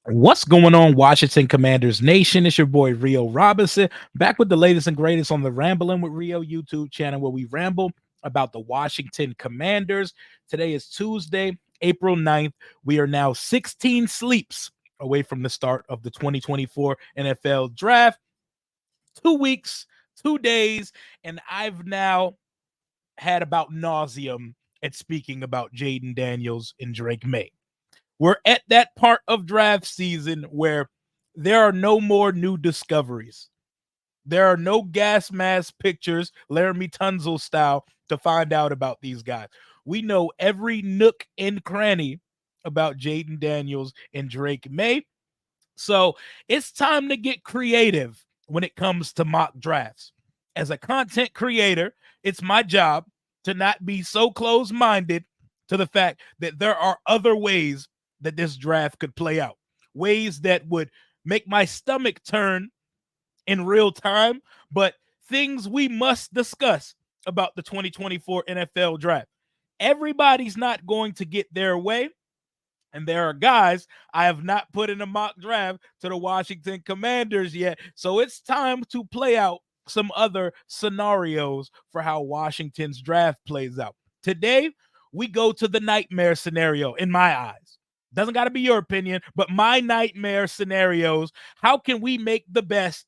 What's going on, Washington Commanders Nation? It's your boy Rio Robinson, back with the latest and greatest on the Rambling with Rio YouTube channel, where we ramble about the Washington Commanders. Today is Tuesday, April 9th. We are now 16 sleeps away from the start of the 2024 NFL Draft. 2 weeks, 2 days, and I've now had about nauseum at speaking about Jaden Daniels and Drake May. We're at that part of draft season where there are no more new discoveries. There are no gas mask pictures, Laramie Tunzel style, to find out about these guys. We know every nook and cranny about Jaden Daniels and Drake May. So it's time to get creative when it comes to mock drafts. As a content creator, it's my job to not be so close minded to the fact that there are other ways that this draft could play out, ways that would make my stomach turn in real time, but things we must discuss about the 2024 NFL draft. Everybody's not going to get their way. And there are guys I have not put in a mock draft to the Washington Commanders yet. So it's time to play out some other scenarios for how Washington's draft plays out. Today, we go to the nightmare scenario in my eyes. Doesn't got to be your opinion, but my nightmare scenarios. How can we make the best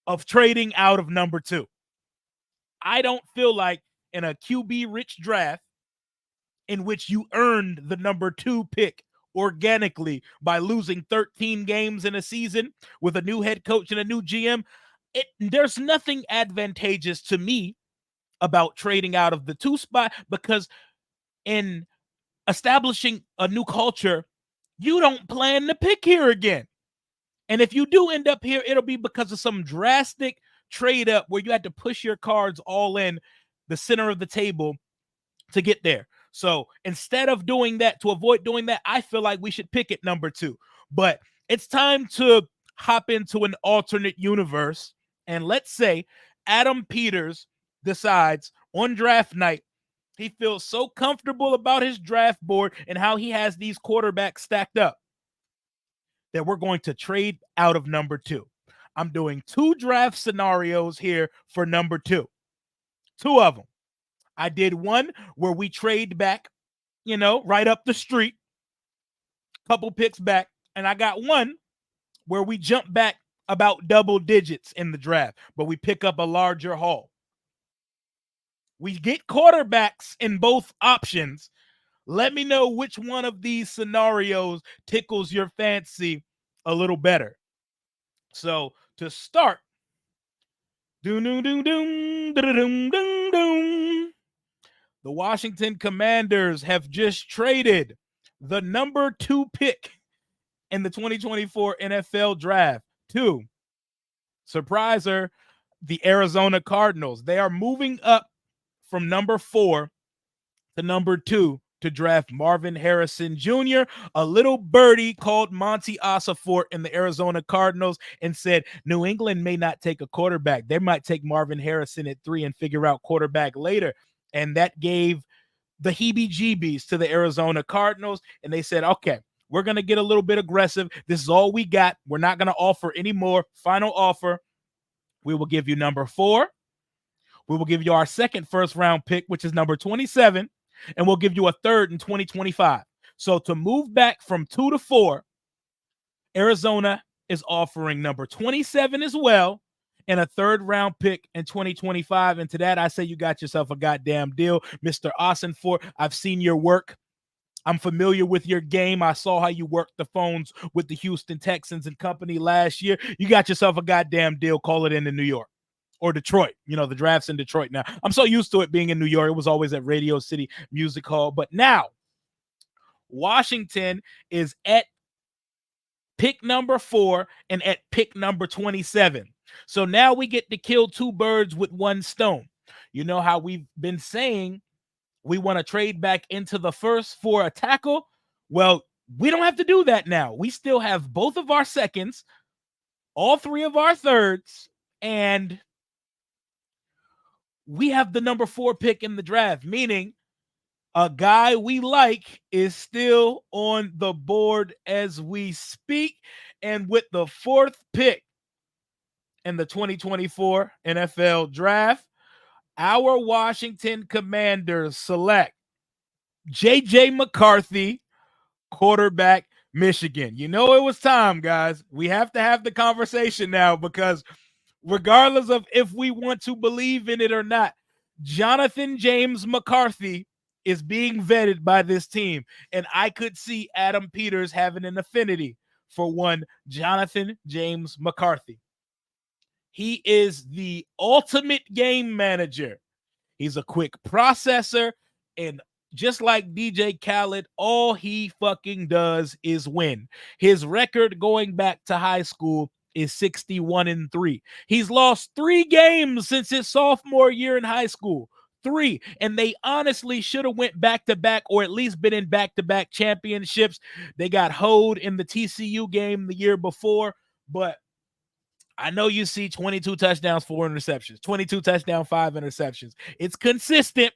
of trading out of number two? I don't feel like in a QB rich draft, in which you earned the number two pick organically by losing 13 games in a season with a new head coach and a new GM, there's nothing advantageous to me about trading out of the two spot, because in establishing a new culture, you don't plan to pick here again. And if you do end up here, it'll be because of some drastic trade up where you had to push your cards all in the center of the table to get there. So instead of doing that, to avoid doing that, I feel like we should pick at number two. But it's time to hop into an alternate universe. And let's say Adam Peters decides on draft night, he feels so comfortable about his draft board and how he has these quarterbacks stacked up, that we're going to trade out of number two. I'm doing two draft scenarios here for number two of them. I did one where we trade back, right up the street, couple picks back. And I got one where we jump back about double digits in the draft, but we pick up a larger haul. We get quarterbacks in both options. Let me know which one of these scenarios tickles your fancy a little better. So to start, the Washington Commanders have just traded the number two pick in the 2024 NFL Draft to, surpriser, the Arizona Cardinals. They are moving up from number 4 to number 2 to draft Marvin Harrison Jr. A little birdie called Monty Osafort in the Arizona Cardinals and said New England may not take a quarterback. They might take Marvin Harrison at 3 and figure out quarterback later. And that gave the heebie-jeebies to the Arizona Cardinals. And they said, okay, we're going to get a little bit aggressive. This is all we got. We're not going to offer any more. Final offer. We will give you number 4. We will give you our second first-round pick, which is number 27. And we'll give you a third in 2025. So to move back from 2 to 4, Arizona is offering number 27 as well and a third-round pick in 2025. And to that, I say you got yourself a goddamn deal, Mr. Ossenfort. I've seen your work. I'm familiar with your game. I saw how you worked the phones with the Houston Texans and company last year. You got yourself a goddamn deal. Call it in New York or Detroit. The draft's in Detroit now. I'm so used to it being in New York. It was always at Radio City Music Hall. But now, Washington is at pick number 4 and at pick number 27. So now we get to kill two birds with one stone. You know how we've been saying we want to trade back into the first for a tackle? Well, we don't have to do that now. We still have both of our seconds, all 3 of our thirds, and we have the number 4 pick in the draft, meaning A guy we like is still on the board as we speak. And with the fourth pick in the 2024 NFL draft, our Washington Commanders select J.J. McCarthy, quarterback, Michigan. You know, it was time, guys. We have to have the conversation now because regardless of if we want to believe in it or not, Jonathan James McCarthy is being vetted by this team. And I could see Adam Peters having an affinity for one Jonathan James McCarthy. He is the ultimate game manager. He's a quick processor, and just like DJ Khaled, all he fucking does is win. His record going back to high school is 61-3. He's lost 3 games since his sophomore year in high school. 3, and they honestly should have went back to back or at least been in back-to-back championships. They got hoed in the TCU game the year before, but I know you see 22 touchdowns, 4 interceptions, 22 touchdowns, 5 interceptions. It's consistent.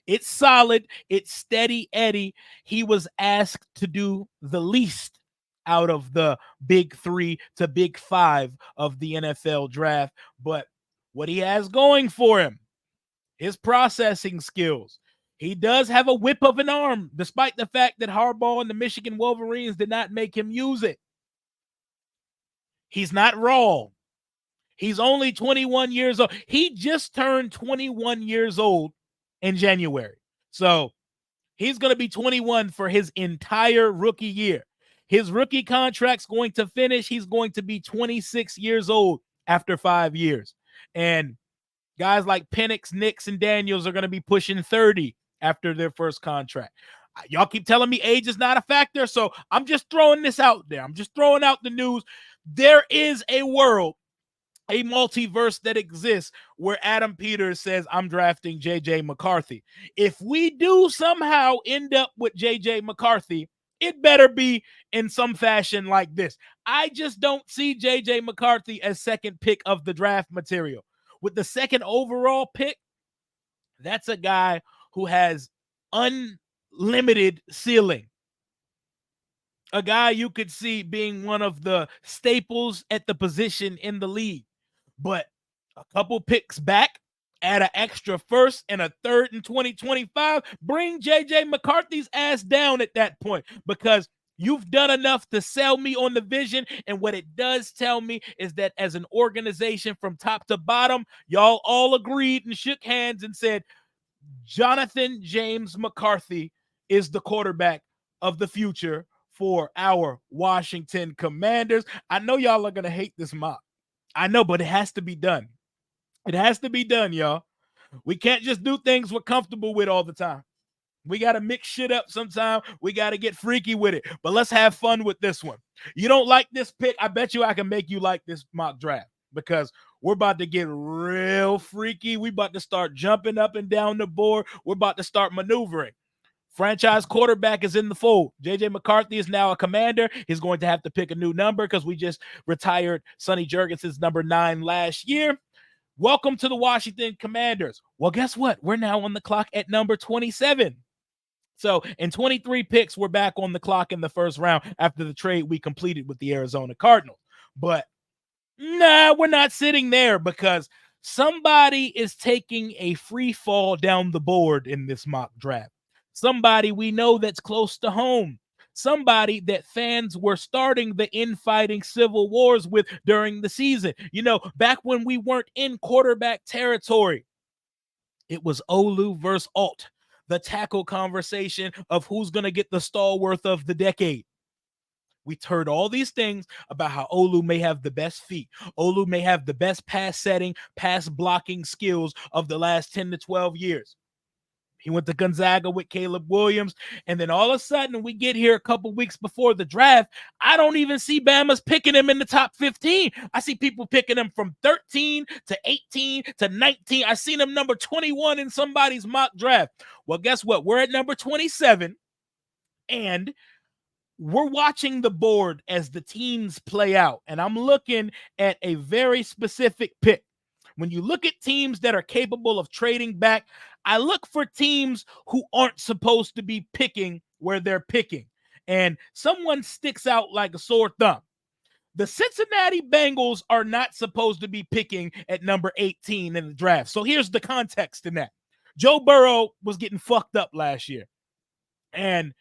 It's solid. It's steady Eddie. He was asked to do the least out of the big 3 to big 5 of the NFL draft. But what he has going for him, his processing skills. He does have a whip of an arm, despite the fact that Harbaugh and the Michigan Wolverines did not make him use it. He's not raw. He's only 21 years old. He just turned 21 years old in January. So he's going to be 21 for his entire rookie year. His rookie contract's going to finish. He's going to be 26 years old after 5 years. And guys like Penix, Nix, and Daniels are going to be pushing 30 after their first contract. Y'all keep telling me age is not a factor, so I'm just throwing this out there. I'm just throwing out the news. There is a world, a multiverse that exists where Adam Peters says, I'm drafting J.J. McCarthy. If we do somehow end up with J.J. McCarthy, it better be in some fashion like this. I just don't see J.J. McCarthy as second pick of the draft material. With the second overall pick, that's a guy who has unlimited ceiling. A guy you could see being one of the staples at the position in the league. But a couple picks back, add an extra first and a third in 2025, bring J.J. McCarthy's ass down at that point because you've done enough to sell me on the vision. And what it does tell me is that as an organization from top to bottom, y'all all agreed and shook hands and said, Jonathan James McCarthy is the quarterback of the future for our Washington Commanders. I know y'all are going to hate this mock. I know, but it has to be done. It has to be done, y'all. We can't just do things we're comfortable with all the time. We got to mix shit up sometime. We got to get freaky with it. But let's have fun with this one. You don't like this pick? I bet you I can make you like this mock draft because we're about to get real freaky. We about to start jumping up and down the board. We're about to start maneuvering. Franchise quarterback is in the fold. J.J. McCarthy is now a Commander. He's going to have to pick a new number because we just retired Sonny Jurgensen's number 9 last year. Welcome to the Washington Commanders. Well, guess what? We're now on the clock at number 27. So in 23 picks, we're back on the clock in the first round after the trade we completed with the Arizona Cardinals. But we're not sitting there because somebody is taking a free fall down the board in this mock draft. Somebody we know that's close to home. Somebody that fans were starting the infighting civil wars with during the season. You know, back when we weren't in quarterback territory, it was Olu versus Alt, the tackle conversation of who's going to get the stalwart of the decade. We heard all these things about how Olu may have the best feet. Olu may have the best pass setting, pass blocking skills of the last 10 to 12 years. He went to Gonzaga with Caleb Williams. And then all of a sudden, we get here a couple weeks before the draft. I don't even see Bama's picking him in the top 15. I see people picking him from 13 to 18 to 19. I seen him number 21 in somebody's mock draft. Well, guess what? We're at number 27. And we're watching the board as the teams play out. And I'm looking at a very specific pick. When you look at teams that are capable of trading back, I look for teams who aren't supposed to be picking where they're picking. And someone sticks out like a sore thumb. The Cincinnati Bengals are not supposed to be picking at number 18 in the draft. So here's the context in that. Joe Burrow was getting fucked up last year. And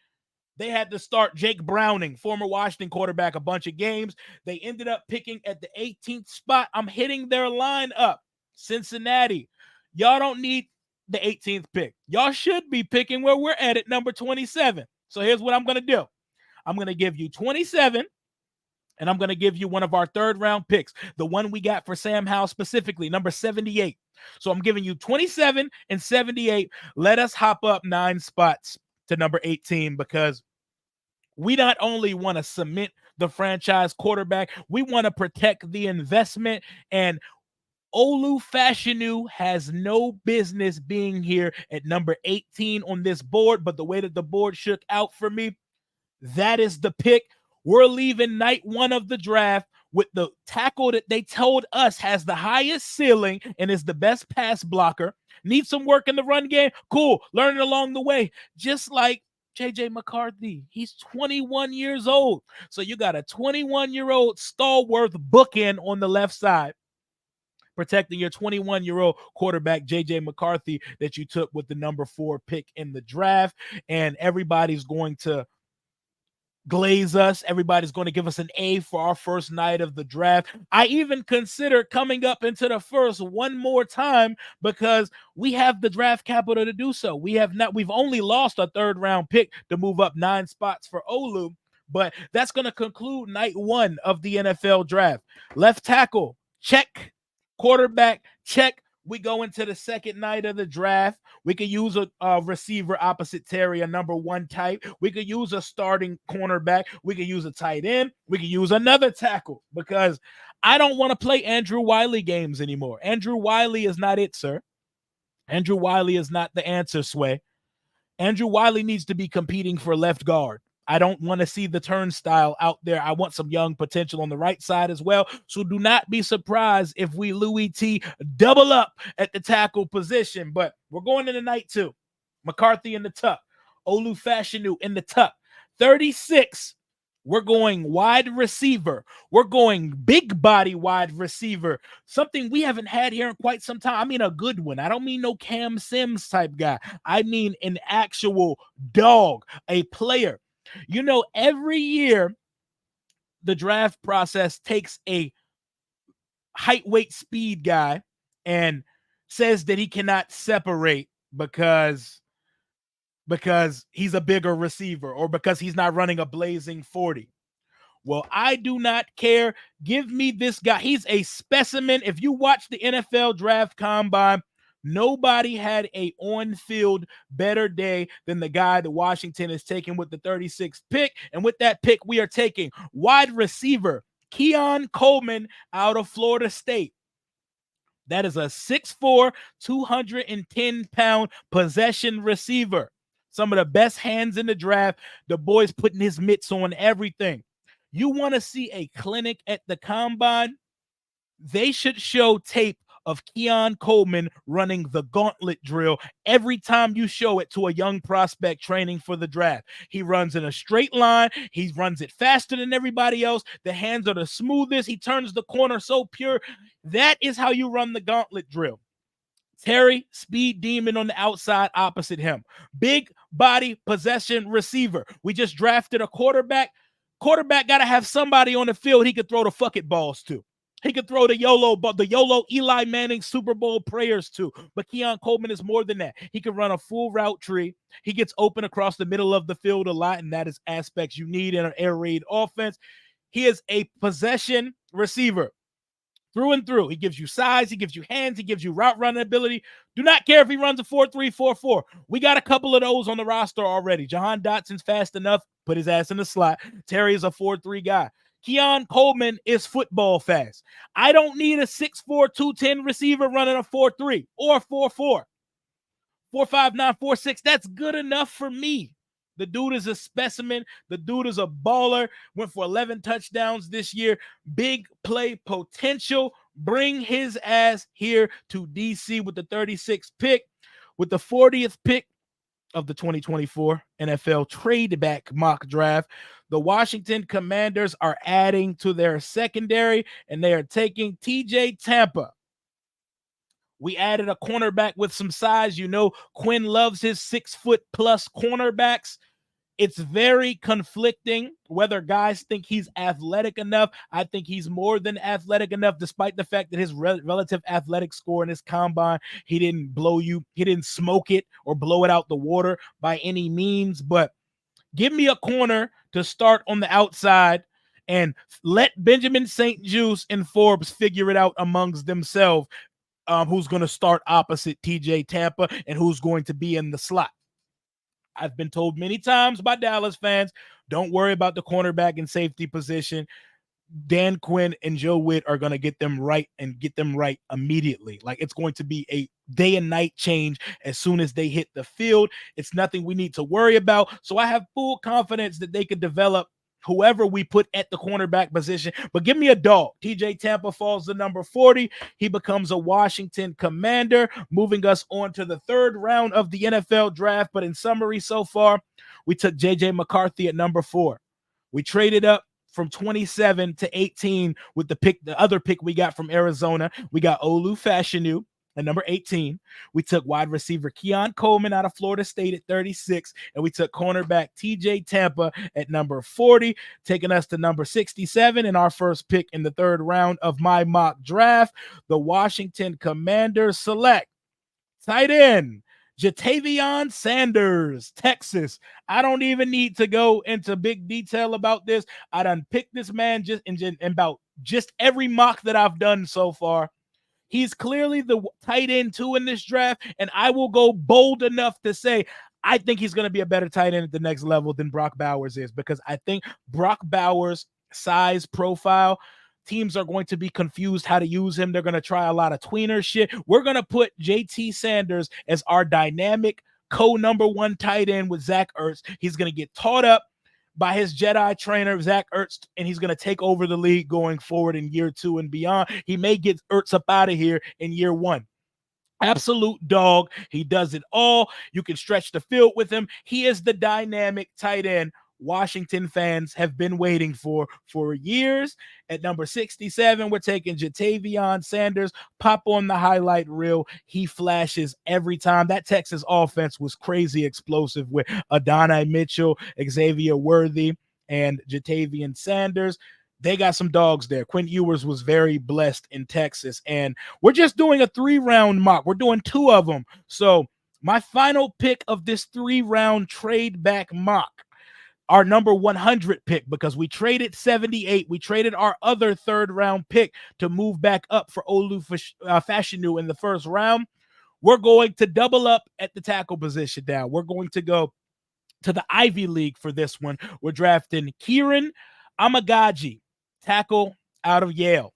they had to start Jake Browning, former Washington quarterback, a bunch of games. They ended up picking at the 18th spot. I'm hitting their line up. Cincinnati, y'all don't need the 18th pick. Y'all should be picking where we're at number 27. So here's what I'm going to do. I'm going to give you 27, and I'm going to give you one of our third-round picks, the one we got for Sam Howell specifically, number 78. So I'm giving you 27 and 78. Let us hop up 9 spots to number 18 because we not only want to cement the franchise quarterback, we want to protect the investment. And Olu Fashanu has no business being here at number 18 on this board, but the way that the board shook out for me, that is the pick. We're leaving night one of the draft with the tackle that they told us has the highest ceiling and is the best pass blocker. Need some work in the run game? Cool. Learning along the way. Just like JJ McCarthy. He's 21 years old. So you got a 21-year-old stalwart bookend on the left side, protecting your 21-year-old quarterback, JJ McCarthy, that you took with the number 4 pick in the draft. And everybody's going to glaze us. Everybody's going to give us an A for our first night of the draft. I even consider coming up into the first one more time because we have the draft capital to do so. We've only lost a third round pick to move up 9 spots for Olu, but that's going to conclude night one of the NFL draft. Left tackle, check. Quarterback, check. We go into the second night of the draft. We could use a receiver opposite Terry, a number 1 type. We could use a starting cornerback. We could use a tight end. We could use another tackle because I don't want to play Andrew Wiley games anymore. Andrew Wiley is not it, sir. Andrew Wiley is not the answer, Sway. Andrew Wiley needs to be competing for left guard. I don't want to see the turnstile out there. I want some young potential on the right side as well. So do not be surprised if we Louis T double up at the tackle position. But we're going into night 2. McCarthy in the tuck. Olu Fashanu in the tuck. 36. We're going wide receiver. We're going big body wide receiver. Something we haven't had here in quite some time. I mean a good one. I don't mean no Cam Sims type guy. I mean an actual dog, a player. You know, every year the draft process takes a height, weight, speed guy and says that he cannot separate because he's a bigger receiver or because he's not running a blazing 40. Well, I do not care. Give me this guy. He's a specimen. If you watch the NFL draft combine, nobody had a on-field better day than the guy that Washington is taking with the 36th pick. And with that pick, we are taking wide receiver Keon Coleman out of Florida State. That is a 6'4", 210-pound possession receiver. Some of the best hands in the draft. The boy's putting his mitts on everything. You want to see a clinic at the combine? They should show tape of Keon Coleman running the gauntlet drill every time you show it to a young prospect training for the draft. He runs in a straight line. He runs it faster than everybody else. The hands are the smoothest. He turns the corner so pure. That is how you run the gauntlet drill. Terry, speed demon on the outside opposite him. Big body possession receiver. We just drafted a quarterback. Quarterback got to have somebody on the field he could throw the fuck it balls to. He could throw the YOLO Eli Manning Super Bowl prayers to. But Keon Coleman is more than that. He can run a full route tree. He gets open across the middle of the field a lot, and that is aspects you need in an air raid offense. He is a possession receiver through and through. He gives you size. He gives you hands. He gives you route running ability. Do not care if he runs a 4.3, 4.4. We got a couple of those on the roster already. Jahan Dotson's fast enough. Put his ass in the slot. Terry is a 4.3 guy. Keon Coleman is football fast. I don't need a 6'4", 210 receiver running a 4.3 or a 4.4. 4.59, 4.6. That's good enough for me. The dude is a specimen. The dude is a baller. Went for 11 touchdowns this year. Big play potential. Bring his ass here to DC with the 36th pick. With the 40th pick of the 2024 NFL trade back mock draft, the Washington Commanders are adding to their secondary and they are taking TJ Tampa. We added a cornerback with some size. You know, Quinn loves his 6 foot plus cornerbacks. It's very conflicting whether guys think he's athletic enough. I think he's more than athletic enough, despite the fact that his relative athletic score in his combine, he didn't he didn't smoke it or blow it out the water by any means. But give me a corner to start on the outside and let Benjamin St. Juste and Forbes figure it out amongst themselves. Who's going to start opposite TJ Tampa and who's going to be in the slot. I've been told many times by Dallas fans, don't worry about the cornerback and safety position. Dan Quinn and Joe Witt are going to get them right and get them right immediately. Like, it's going to be a day and night change as soon as they hit the field. It's nothing we need to worry about. So I have full confidence that they could develop whoever we put at the cornerback position. But give me a dog. TJ Tampa falls to number 40. He becomes a Washington Commander, moving us on to the third round of the NFL draft. But in summary, so far, we took JJ McCarthy at number 4. We traded up from 27 to 18 with the other pick we got from Arizona. We got Olu Fashanu at number 18. We took wide receiver Keon Coleman out of Florida State at 36, and we took cornerback TJ Tampa at number 40, taking us to number 67 in our first pick in the third round of my mock draft. The Washington Commanders select tight end Jatavion Sanders, Texas. I don't even need to go into big detail about this. I done picked this man just in about just every mock that I've done so far. He's clearly the tight end 2 in this draft, and I will go bold enough to say I think he's going to be a better tight end at the next level than Brock Bowers is, because I think Brock Bowers' size profile, teams are going to be confused how to use him. They're going to try a lot of tweener shit. We're going to put JT Sanders as our dynamic co-number 1 tight end with Zach Ertz. He's going to get taught up by his Jedi trainer, Zach Ertz, and he's going to take over the league going forward in year 2 and beyond. He may get Ertz up out of here in year 1. Absolute dog. He does it all. You can stretch the field with him. He is the dynamic tight end Washington fans have been waiting for years. At number 67, we're taking Jatavion Sanders. Pop on the highlight reel. He flashes every time. That Texas offense was crazy explosive with Adonai Mitchell, Xavier Worthy, and Jatavion Sanders. They got some dogs there. Quinn Ewers was very blessed in Texas. And we're just doing a 3-round mock. We're doing 2 of them. So my final pick of this 3-round trade back mock, our number 100 pick, because we traded 78. We traded our other 3rd round pick to move back up for Olu Fashanu in the 1st round. We're going to double up at the tackle position now. We're going to go to the Ivy League for this one. We're drafting Kieran Amagaji, tackle out of Yale.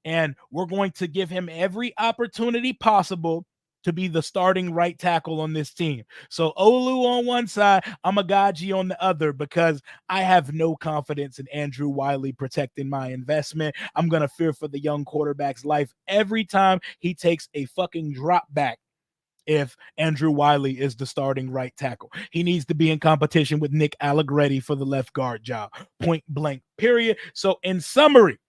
And we're going to give him every opportunity possible to be the starting right tackle on this team. So Olu on one side, Amagaji on the other, because I have no confidence in Andrew Wiley protecting my investment. I'm going to fear for the young quarterback's life every time he takes a fucking drop back. If Andrew Wiley is the starting right tackle, he needs to be in competition with Nick Allegretti for the left guard job. Point blank, period. So in summary,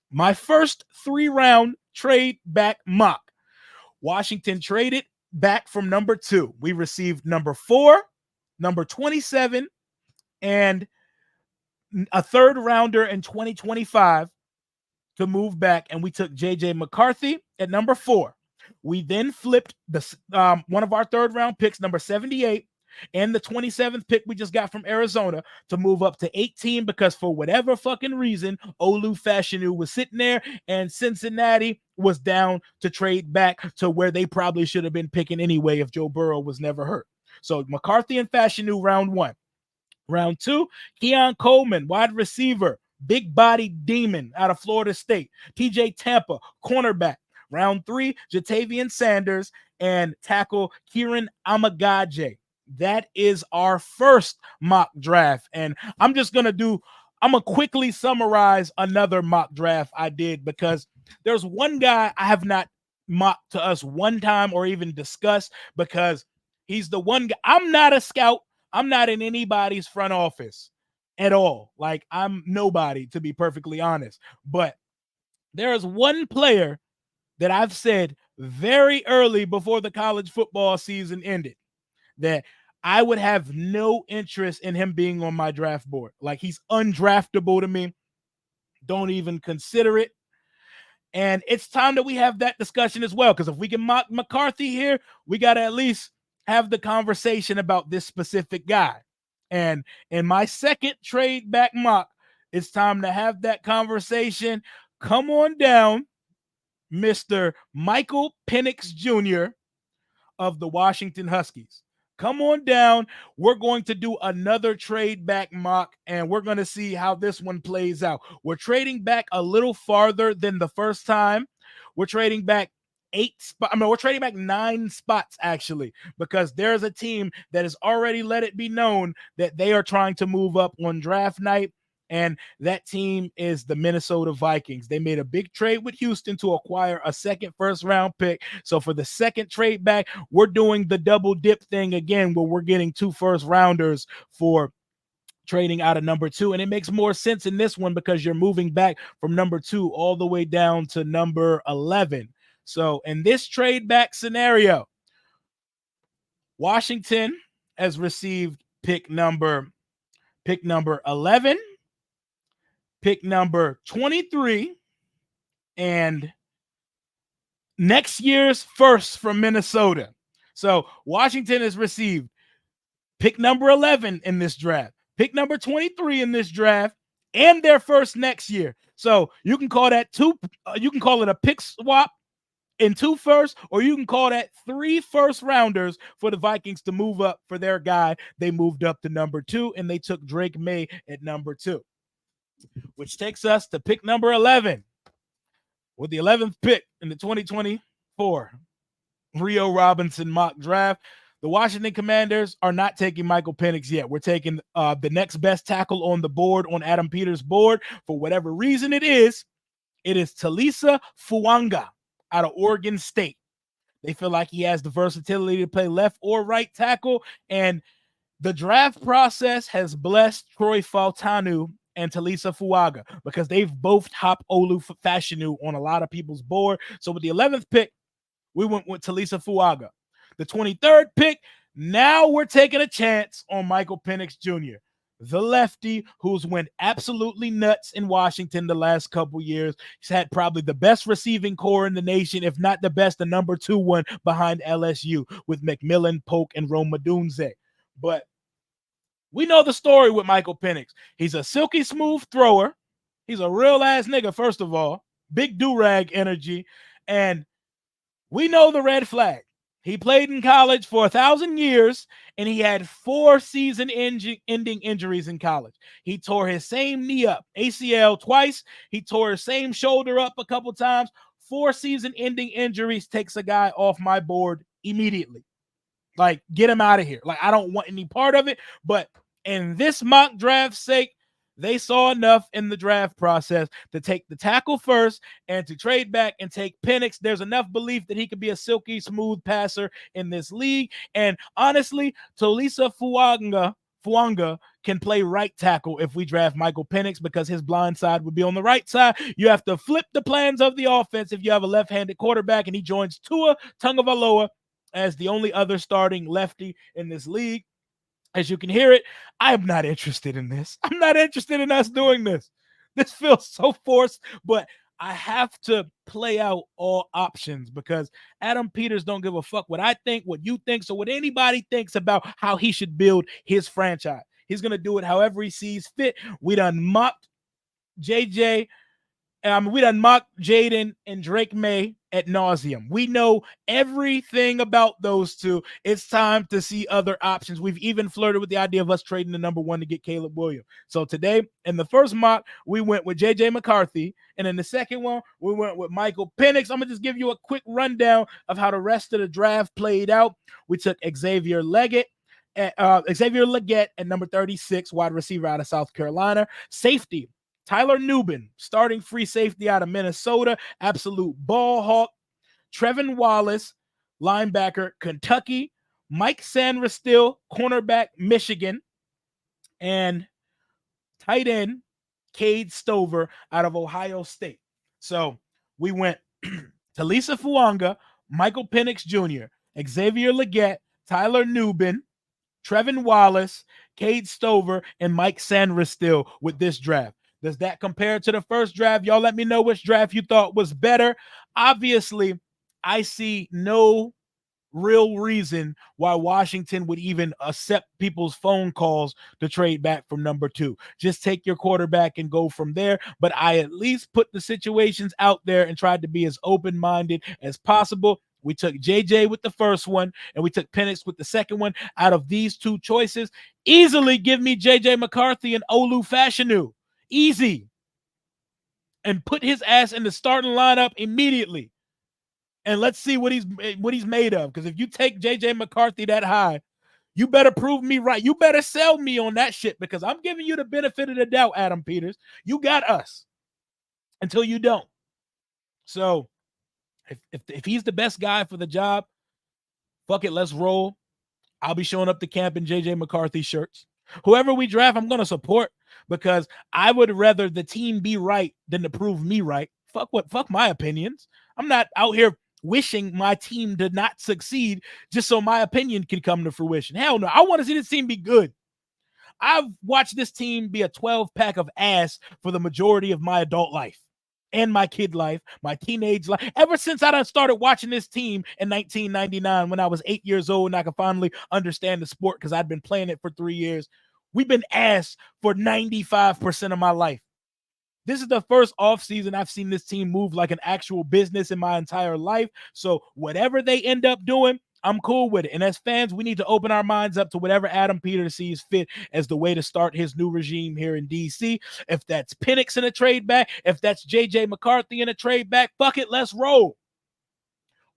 my first 3-round trade back mock, Washington traded back from number 2. We received number 4, number 27, and a 3rd rounder in 2025 to move back. And we took JJ McCarthy at number 4. We then flipped one of our 3rd round picks, number 78, and the 27th pick we just got from Arizona to move up to 18, because for whatever fucking reason, Olu Fashanu was sitting there and Cincinnati was down to trade back to where they probably should have been picking anyway if Joe Burrow was never hurt. So McCarthy and Fashanu, round 1. Round 2, Keon Coleman, wide receiver, big body demon out of Florida State. TJ Tampa, cornerback. Round 3, Jatavion Sanders and tackle Kieran Amagaji. That is our first mock draft. And I'm going to quickly summarize another mock draft I did, because there's one guy I have not mocked to us one time or even discussed, because he's the one guy. I'm not a scout. I'm not in anybody's front office at all. Like, I'm nobody, to be perfectly honest. But there is one player that I've said very early before the college football season ended that I would have no interest in him being on my draft board. Like, he's undraftable to me. Don't even consider it. And it's time that we have that discussion as well. Because if we can mock McCarthy here, we got to at least have the conversation about this specific guy. And in my second trade back mock, it's time to have that conversation. Come on down, Mr. Michael Penix Jr. of the Washington Huskies. Come on down. We're going to do another trade back mock, and we're going to see how this one plays out. We're trading back a little farther than the first time. We're trading back we're trading back 9 spots, actually, because there's a team that has already let it be known that they are trying to move up on draft night. And that team is the Minnesota Vikings. They made a big trade with Houston to acquire a second first-round pick. So for the second trade back, we're doing the double dip thing again, where we're getting 2 first-rounders for trading out of number 2. And it makes more sense in this one because you're moving back from number 2 all the way down to number 11. So in this trade back scenario, Washington has received pick number 11, pick number 23, and next year's first from Minnesota. So Washington has received pick number 11 in this draft, pick number 23 in this draft, and their first next year. So you can call that you can call it a pick swap in 2 firsts, or you can call that 3 first rounders for the Vikings to move up for their guy. They moved up to number 2, and they took Drake May at number 2, which takes us to pick number 11. With the 11th pick in the 2024 Rio Robinson mock draft, the Washington Commanders are not taking Michael Penix yet. We're taking the next best tackle on the board, on Adam Peters' board. For whatever reason it is Talisa Fuanga out of Oregon State. They feel like he has the versatility to play left or right tackle, and the draft process has blessed Troy Fautanu and Talisa Fuaga because they've both Hop Olu Fashanu on a lot of people's board. So with the 11th pick, we went with Talisa Fuaga. The 23rd pick, now we're taking a chance on Michael Penix Jr., the lefty who's went absolutely nuts in Washington the last couple years. He's had probably the best receiving core in the nation, if not the best, the number 2 one behind LSU with McMillan, Polk, and Rome Odunze. But we know the story with Michael Penix. He's a silky smooth thrower. He's a real ass nigga, first of all. Big do-rag energy. And we know the red flag. He played in college for 1,000 years, and he had 4 season-ending injuries in college. He tore his same knee up, ACL, twice. He tore his same shoulder up a couple times. 4 season-ending injuries takes a guy off my board immediately. Like, get him out of here. Like, I don't want any part of it. But in this mock draft's sake, they saw enough in the draft process to take the tackle first and to trade back and take Penix. There's enough belief that he could be a silky smooth passer in this league. And honestly, Talisa Fuanga can play right tackle if we draft Michael Penix, because his blind side would be on the right side. You have to flip the plans of the offense if you have a left-handed quarterback, and he joins Tua Tagovailoa as the only other starting lefty in this league. As you can hear it, I am not interested in this. I'm not interested in us doing this. This feels so forced, but I have to play out all options because Adam Peters don't give a fuck what I think, what you think, so what anybody thinks about how he should build his franchise. He's going to do it however he sees fit. We done mocked JJ. We done mocked Jaden and Drake May ad nauseum. We know everything about those two. It's time to see other options. We've even flirted with the idea of us trading the number 1 to get Caleb Williams. So today, in the first mock, we went with JJ McCarthy. And in the second one, we went with Michael Penix. I'm going to just give you a quick rundown of how the rest of the draft played out. We took Xavier Legette at number 36, wide receiver out of South Carolina. Safety, Tyler Nubin, starting free safety out of Minnesota, absolute ball hawk. Trevin Wallace, linebacker, Kentucky. Mike Sanderstill, cornerback, Michigan. And tight end, Cade Stover out of Ohio State. So we went Talisa Fuanga, Michael Penix Jr., Xavier Legette, Tyler Nubin, Trevin Wallace, Cade Stover, and Mike Sanderstill with this draft. Does that compare to the first draft? Y'all let me know which draft you thought was better. Obviously, I see no real reason why Washington would even accept people's phone calls to trade back from number 2. Just take your quarterback and go from there. But I at least put the situations out there and tried to be as open-minded as possible. We took JJ with the first one, and we took Penix with the second one. Out of these two choices, easily give me JJ McCarthy and Olu Fashanu. Easy. And put his ass in the starting lineup immediately. And let's see what he's made of. Because if you take JJ McCarthy that high, you better prove me right. You better sell me on that shit, because I'm giving you the benefit of the doubt, Adam Peters. You got us until you don't. So if he's the best guy for the job, fuck it, let's roll. I'll be showing up to camp in JJ McCarthy shirts. Whoever we draft, I'm going to support, because I would rather the team be right than to prove me right. Fuck my opinions. I'm not out here wishing my team did not succeed just so my opinion can come to fruition. Hell no. I want to see this team be good. I've watched this team be a 12-pack of ass for the majority of my adult life and my kid life, my teenage life. Ever since I done started watching this team in 1999 when I was 8 years old and I could finally understand the sport because I'd been playing it for 3 years. We've been ass for 95% of my life. This is the first offseason I've seen this team move like an actual business in my entire life. So whatever they end up doing, I'm cool with it. And as fans, we need to open our minds up to whatever Adam Peters sees fit as the way to start his new regime here in D.C. If that's Penix in a trade back, if that's J.J. McCarthy in a trade back, fuck it, let's roll.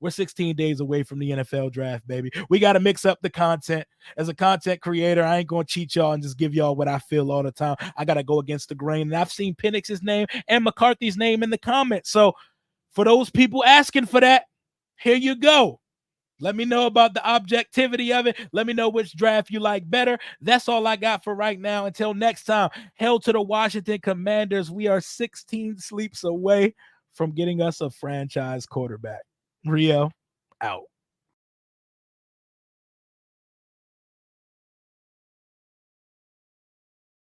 We're 16 days away from the NFL draft, baby. We got to mix up the content. As a content creator, I ain't going to cheat y'all and just give y'all what I feel all the time. I got to go against the grain. And I've seen Penix's name and McCarthy's name in the comments. So for those people asking for that, here you go. Let me know about the objectivity of it. Let me know which draft you like better. That's all I got for right now. Until next time, hail to the Washington Commanders. We are 16 sleeps away from getting us a franchise quarterback. Rio, out.